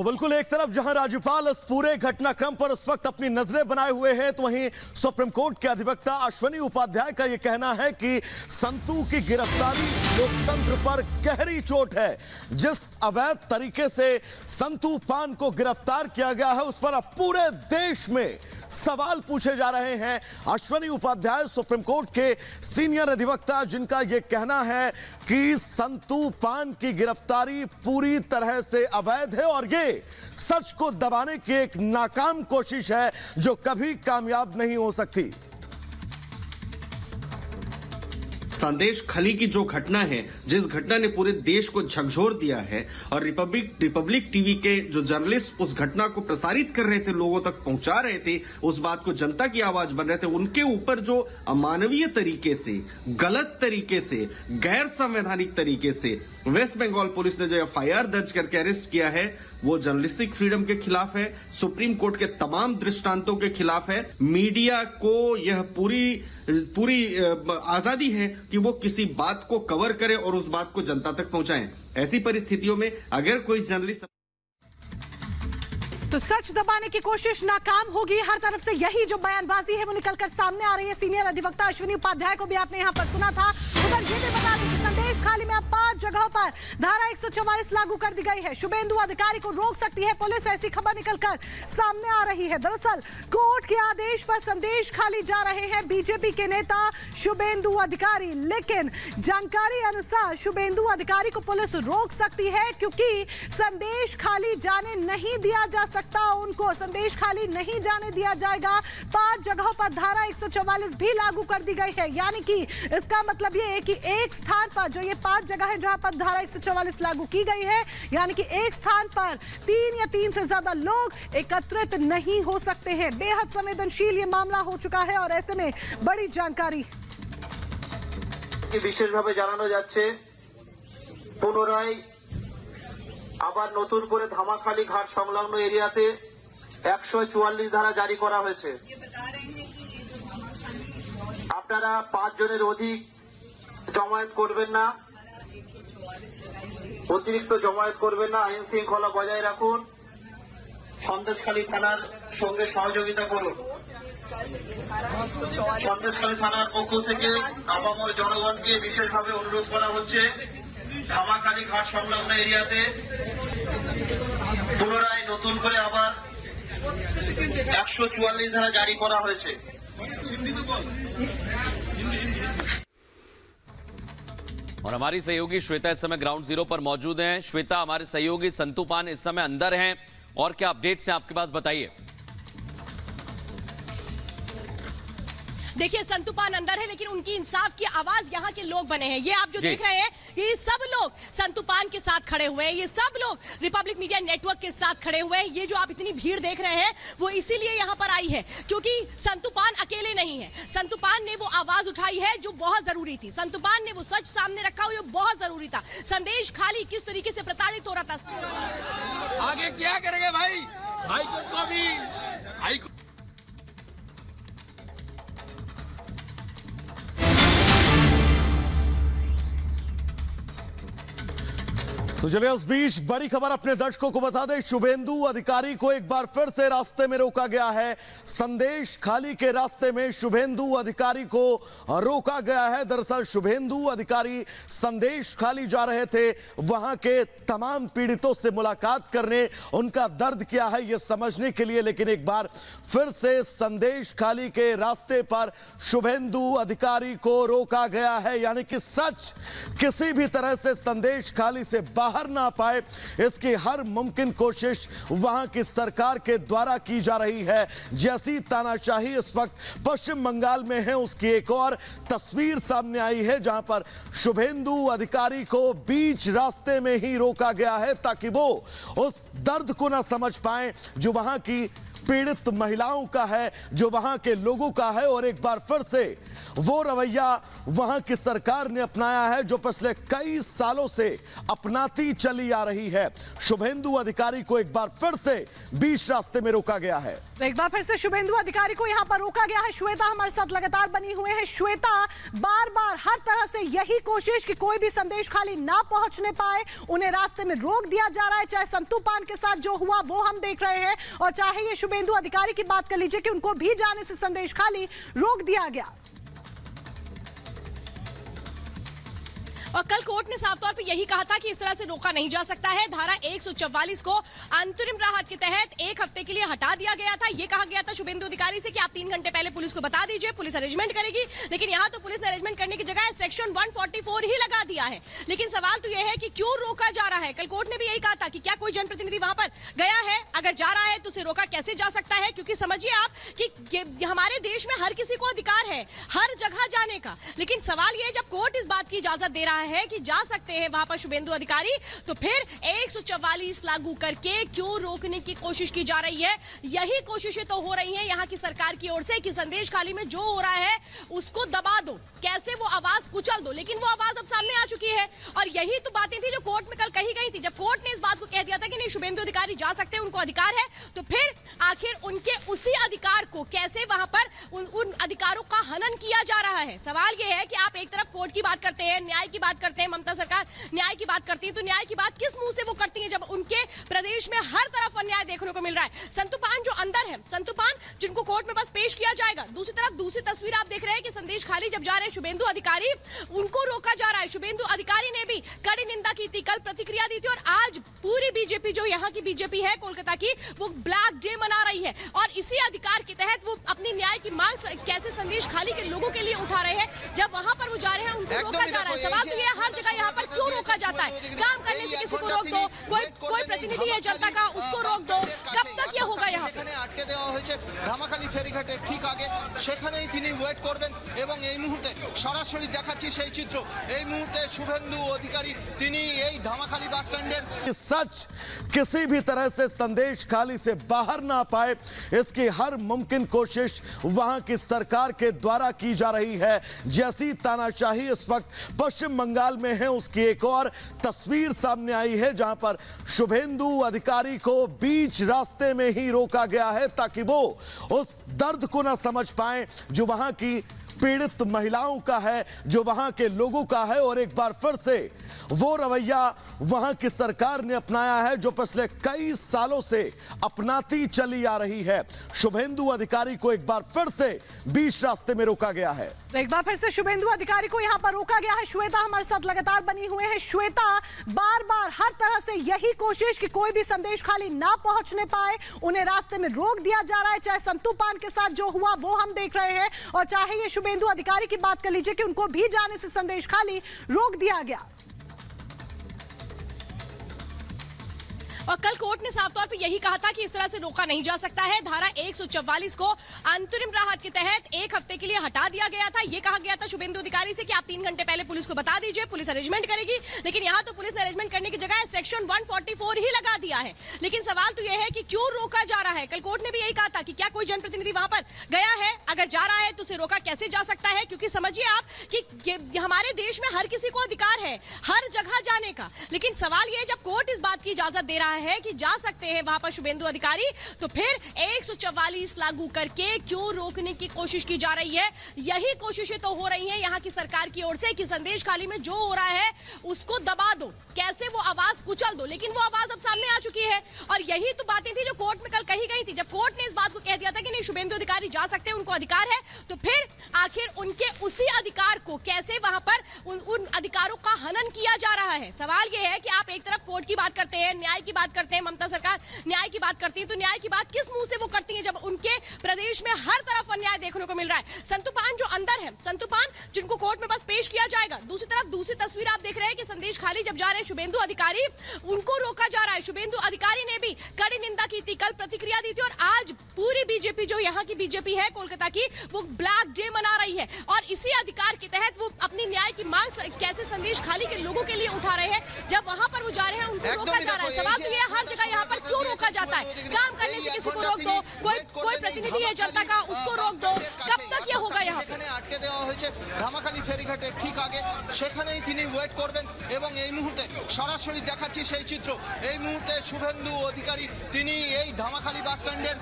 तो बिल्कुल एक तरफ जहां राज्यपाल इस पूरे घटनाक्रम पर इस वक्त अपनी नजरें बनाए हुए हैं, तो वहीं सुप्रीम कोर्ट के अधिवक्ता अश्विनी उपाध्याय का यह कहना है कि संतू की गिरफ्तारी लोकतंत्र पर गहरी चोट है। जिस अवैध तरीके से संतू पान को गिरफ्तार किया गया है, उस पर अब पूरे देश में सवाल पूछे जा रहे हैं। अश्विनी उपाध्याय सुप्रीम कोर्ट के सीनियर अधिवक्ता, जिनका यह कहना है कि संतू पान की गिरफ्तारी पूरी तरह से अवैध है और ये सच को दबाने की एक नाकाम कोशिश है जो कभी कामयाब नहीं हो सकती। संदेश खली की जो घटना है, जिस घटना ने पूरे देश को झकझोर दिया है और रिपब्लिक टीवी के जो जर्नलिस्ट उस घटना को प्रसारित कर रहे थे, लोगों तक पहुंचा रहे थे, उस बात को जनता की आवाज बन रहे थे, उनके ऊपर जो अमानवीय तरीके से, गलत तरीके से, गैर संवैधानिक तरीके से वेस्ट बंगाल पुलिस ने जो एफआईआर दर्ज करके अरेस्ट किया है, वो जर्नलिस्टिक फ्रीडम के खिलाफ है, सुप्रीम कोर्ट के तमाम दृष्टांतों के खिलाफ है। मीडिया को यह पूरी आजादी है कि वो किसी बात को कवर करे और उस बात को जनता तक पहुंचाएं। ऐसी परिस्थितियों में अगर कोई जर्नलिस्ट तो सच दबाने की कोशिश नाकाम होगी। हर तरफ से यही जो बयानबाजी है वो निकलकर सामने आ रही है। सीनियर अधिवक्ता अश्विनी उपाध्याय को भी आपने यहां पर सुना था। उधर ये भी बता दें कि संदेश खाली में अब 5 जगहों पर धारा 144 लागू कर दी गई है। शुभेंदु अधिकारी को रोक सकती है पुलिस, ऐसी खबर निकलकर सामने आ रही है। दरअसल कोर्ट के आदेश पर संदेश खाली जा रहे हैं बीजेपी के नेता शुभेंदु अधिकारी, लेकिन जानकारी अनुसार शुभेंदु अधिकारी को पुलिस रोक सकती है क्योंकि संदेश खाली जाने नहीं दिया जा सकता। उनको संदेश खाली नहीं जाने दिया जाएगा। 5 जगहों पर धारा 144 भी लागू कर दी गई है। यानी कि इसका मतलब ये है कि एक स्थान पर, जो ये 5 जगह है जहां पर धारा 144 लागू की गई है, यानी कि एक स्थान पर 3 या 3 से ज्यादा लोग एकत्रित नहीं हो सकते हैं। बेहद संवेदनशील ये मामला हो चुका है और ऐसे में बड़ी जानकारी বিশেষভাবে জানানো যাচ্ছে পুনরায় আবার নতুন করে ধামাখালি ঘাট সংলগ্ন এরিয়াতে 144 ধারা জারি করা হয়েছে। আপনারা 5 জনের অধিক জমায়েত করবেন না, অতিরিক্ত জমায়েত করবেন না, আইন শৃঙ্খলা বজায় রাখুন, সন্দেশখালী থানার সঙ্গে সহযোগিতা করুন। সন্দেশখালী থানার পক্ষ থেকে আপামর জনগণকে বিশেষভাবে অনুরোধ করা হচ্ছে ধামাখালি ঘাট সংলগ্ন এরিয়াতে পুনরায় নতুন করে আবার 144 ধারা জারি করা হয়েছে। और हमारी सहयोगी श्वेता इस समय ग्राउंड जीरो पर मौजूद हैं। श्वेता, हमारे सहयोगी संतू पान इस समय अंदर हैं और क्या अपडेट्स हैं आपके पास, बताइए। देखिए, संतू पान अंदर है, लेकिन उनकी इंसाफ की आवाज यहाँ के लोग बने हैं। ये आप जो देख रहे हैं, ये सब लोग संतू पान के साथ खड़े हुए हैं, ये सब लोग रिपब्लिक मीडिया नेटवर्क के साथ खड़े हुए हैं। ये जो आप इतनी भीड़ देख रहे हैं, वो इसीलिए यहाँ पर आई है क्योंकि संतू पान अकेले नहीं है। संतू पान ने वो आवाज उठाई है जो बहुत जरूरी थी। संतू पान ने वो सच सामने रखा हुआ, बहुत जरूरी था। संदेश खाली किस तरीके से प्रताड़ित हो रहा था, आगे क्या करेंगे भाई? हाईकोर्ट को भी तो चलिए उस बीच बड़ी खबर अपने दर्शकों को बता दें। शुभेंदु अधिकारी को एक बार फिर से रास्ते में रोका गया है। संदेश खाली के रास्ते में शुभेंदु अधिकारी को रोका गया है। दरअसल शुभेंदु अधिकारी संदेश खाली जा रहे थे, वहां के तमाम पीड़ितों से मुलाकात करने, उनका दर्द क्या है यह समझने के लिए, लेकिन एक बार फिर से संदेश खाली के रास्ते पर शुभेंदु अधिकारी को रोका गया है। यानी कि सच किसी भी तरह से संदेश खाली से बाहर ना पाए, इसकी हर मुमकिन कोशिश वहां की सरकार के द्वारा की जा रही है। जैसी तानाशाही इस वक्त पश्चिम बंगाल में है, उसकी एक और तस्वीर सामने आई है जहां पर शुभेंदु अधिकारी को बीच रास्ते में ही रोका गया है ताकि वो उस दर्द को ना समझ पाए जो वहां की पीड़ित महिलाओं का है, जो वहां के लोगों का है, और एक बार फिर से वो रवैया वहां की सरकार ने अपनाया है जो पिछले कई सालों से अपनाती चली आ रही है। शुभेंदु अधिकारी को एक बार फिर से बीच रास्ते में रोका गया है। तो एक बार फिर से शुभेंदु अधिकारी को यहां पर रोका गया है। श्वेता हमारे साथ लगातार बनी हुए हैं। श्वेता, बार बार हर तरह से यही कोशिश कि कोई भी संदेश खाली ना पहुंचने पाए, उन्हें रास्ते में रोक दिया जा रहा है। चाहे संतू पान के साथ जो हुआ वो हम देख रहे हैं, और चाहे ये शुभेंदु अधिकारी की बात कर लीजिए कि उनको भी जाने से संदेश खाली रोक दिया गया। और कल कोर्ट ने साफ तौर पे यही कहा था कि इस तरह से रोका नहीं जा सकता है। धारा 144 को अंतरिम राहत के तहत 1 हफ्ते के लिए हटा दिया गया था। ये कहा गया था शुभेंदु अधिकारी से कि आप 3 घंटे पहले पुलिस को बता दीजिए, पुलिस अरेंजमेंट करेगी। लेकिन यहाँ तो पुलिस ने अरेंजमेंट करने की जगह सेक्शन 144 ही लगा दिया है। लेकिन सवाल तो यह है कि क्यों रोका जा रहा है। कल कोर्ट ने भी यही कहा था कि क्या कोई जनप्रतिनिधि वहां पर गया है, अगर जा रहा है तो उसे रोका कैसे जा सकता है। क्योंकि समझिए आप कि हमारे देश में हर किसी को अधिकार है हर जगह जाने का। लेकिन सवाल यह, जब कोर्ट इस बात की इजाजत दे रहा है कि जा सकते हैं वहां पर शुभेंदु अधिकारी, तो फिर 144 लागू करके क्यों रोकने की कोशिश की जा रही है। यही कोशिशें तो हो रही हैं यहां की सरकार की ओर से कि संदेश खाली में जो हो रहा है उसको दबा दो, कैसे वो आवाज कुचल दो। लेकिन वो आवाज अब सामने आ चुकी है, और यही तो बातें थी जो कोर्ट में कल कही गई थी। जब कोर्ट ने इस बात को कह दिया था कि नहीं, शुभेंदु अधिकारी जा सकते हैं, उनको अधिकार है, तो फिर आखिर उनके उसी अधिकार को कैसे वहां पर उन अधिकारों का हनन किया जा रहा है। सवाल यह है कि आप एक तरफ कोर्ट की बात करते हैं, न्याय की बात करते हैं, ममता सरकार न्याय की बात करती है, तो न्याय की बात किस मुंह से वो करती है जब उनके प्रदेश में हर तरफ अन्याय देखने को मिल रहा है। संतू पान जो अंदर है, संतू पान जिनको कोर्ट में बस पेश किया जाएगा, दूसरी तरफ दूसरी तस्वीर आप देख रहे हैं कि संदेश खाली जब जा रहे हैं शुभेंदु अधिकारी, उनको रोका जा रहा है। शुभेंदु अधिकारी ने भी कड़ी निंदा की थी, कल प्रतिक्रिया दी थी, और आज पूरी बीजेपी जो यहाँ की बीजेपी है कोलकाता की, वो ब्लैक डे मना रही है। और इसी अधिकार के तहत वो अपनी न्याय की मांग कैसे संदेश खाली के लोगों के लिए उठा रहे हैं। जब वहां पर वो जा रहे हैं उनको रोका जा रहा है। सवाल तो ये, हर जगह यहाँ पर क्यों रोका जाता है। काम करने से किसी को रोक दो, कोई प्रतिनिधि है जनता का, उसको रोक दो। कब तक ये होगा। यहाँ पे আটকে দেওয়া হয়েছে ধামাখালি ফেরিঘাটের ঠিক আগে, সেখানেই তিনি ওয়েট করবেন। এবং এই মুহূর্তে সরাসরি দেখাচ্ছি সেই চিত্র। এই মুহূর্তে শুভেন্দু অধিকারী তিনি এই ধামাখালি বাস স্ট্যান্ডের सच किसी भी तरह से संदेश खाली से बाहर ना पाए, इसकी हर मुमकिन कोशिश वहां की सरकार के द्वारा की जा रही है। जैसी तानाशाही इस वक्त पश्चिम बंगाल में है, उसकी एक और तस्वीर सामने आई है जहां पर शुभेंदु अधिकारी को बीच रास्ते में ही रोका गया है ताकि वो उस दर्द को ना समझ पाए जो वहां की पीड़ित महिलाओं का है, जो वहां के लोगों का है, और एक बार फिर से वो रवैया वहां की सरकार ने अपनाया है जो पिछले कई सालों से अपनाती चली आ रही है। शुभेंदु अधिकारी को एक बार फिर से बीच रास्ते में रोका गया है। तो एक बार फिर से शुभेंदु अधिकारी को यहां पर रोका गया है। श्वेता हमारे साथ लगातार बनी हुए हैं। श्वेता, बार बार हर तरह से यही कोशिश कि कोई भी संदेश खाली ना पहुंचने पाए, उन्हें रास्ते में रोक दिया जा रहा है। चाहे संतू पान के साथ जो हुआ वो हम देख रहे हैं, और चाहे ये शुभेंदु अधिकारी की बात कर लीजिए कि उनको भी जाने से संदेश खाली रोक दिया गया। और कल कोर्ट ने साफ तौर पे यही कहा था कि इस तरह से रोका नहीं जा सकता है। धारा 144 को अंतरिम राहत के तहत 1 हफ्ते के लिए हटा दिया गया था। ये कहा गया था शुभेंदु अधिकारी से कि आप 3 घंटे पहले पुलिस को बता दीजिए, पुलिस अरेंजमेंट करेगी। लेकिन यहाँ तो पुलिस ने अरेंजमेंट करने की जगह सेक्शन 144 ही लगा दिया है। लेकिन सवाल तो यह है कि क्यों रोका जा रहा है। कल कोर्ट ने भी यही कहा था कि क्या कोई जनप्रतिनिधि वहां पर गया है, अगर जा रहा है तो उसे रोका कैसे जा सकता है। क्योंकि समझिए आप कि हमारे देश में हर किसी को अधिकार है हर जगह जाने का। लेकिन सवाल यह, जब कोर्ट इस बात की इजाजत दे रहा है कि जा सकते हैं वहां पर शुभेंदु अधिकारी, तो फिर 144 लागू करके क्यों रोकने की कोशिश की जा रही है। यही कोशिशें तो हो रही हैं यहां की सरकार की ओर से कि संदेश खाली में जो हो रहा है उसको दबा दो, कैसे वो आवाज कुचल दो। लेकिन वो आवाज अब सामने आ चुकी है, और यही तो बातें थी जो कोर्ट में कल कही गई थी। जब कोर्ट ने इस बात को कह दिया था कि नहीं, शुभेंदु अधिकारी जा सकते हैं, उनको अधिकार है, तो फिर आखिर उनके उसी अधिकार को कैसे वहां पर उन अधिकारों का हनन किया जा रहा है। सवाल यह है कि आप एक तरफ कोर्ट की बात करते हैं, न्याय की बात करते हैं, ममता सरकार न्याय की बात करती है, तो न्याय की बात किस मुंह से वो करती है जब उनके प्रदेश में हर तरफ अन्याय देखने को मिल रहा है। संतू पान जो अंदर है, संतू पान जिनको कोर्ट में बस पेश किया जाएगा, दूसरी तरफ दूसरी तस्वीर आप देख रहे हैं कि संदेश संदेश खाली जब जा रहे हैं शुभेंदु अधिकारी, उनको रोका जा रहा है। शुभेंदु अधिकारी ने भी कड़ी निंदा की थी, कल प्रतिक्रिया दी थी, और आज पूरी बीजेपी जो यहाँ की बीजेपी है कोलकाता की, वो ब्लैक डे मना रही है। और इसी अधिकार के तहत वो अपनी न्याय की मांग कैसे संदेश खाली के लोगों के लिए उठा रहे हैं। जब वहां पर वो जा रहे हैं उनको रोका जा रहा है। सवाल तो ये हर जगह यहाँ पर क्यों रोका जाता है? काम करने से किसी को रोक दो, कोई प्रतिनिधि है जनता का, उसको रोक दो। कब तक ये होगा? यहाँ সেখানে আটকে দেওয়া হয়েছে ধামাখালি ফেরিঘাটের ঠিক আগে, সেখানেই তিনি ওয়েট করবেন এবং এই মুহূর্তে সরাসরি দেখাচ্ছি সেই চিত্র। এই মুহূর্তে শুভেন্দু অধিকারী তিনি এই ধামাখালি বাস স্ট্যান্ডের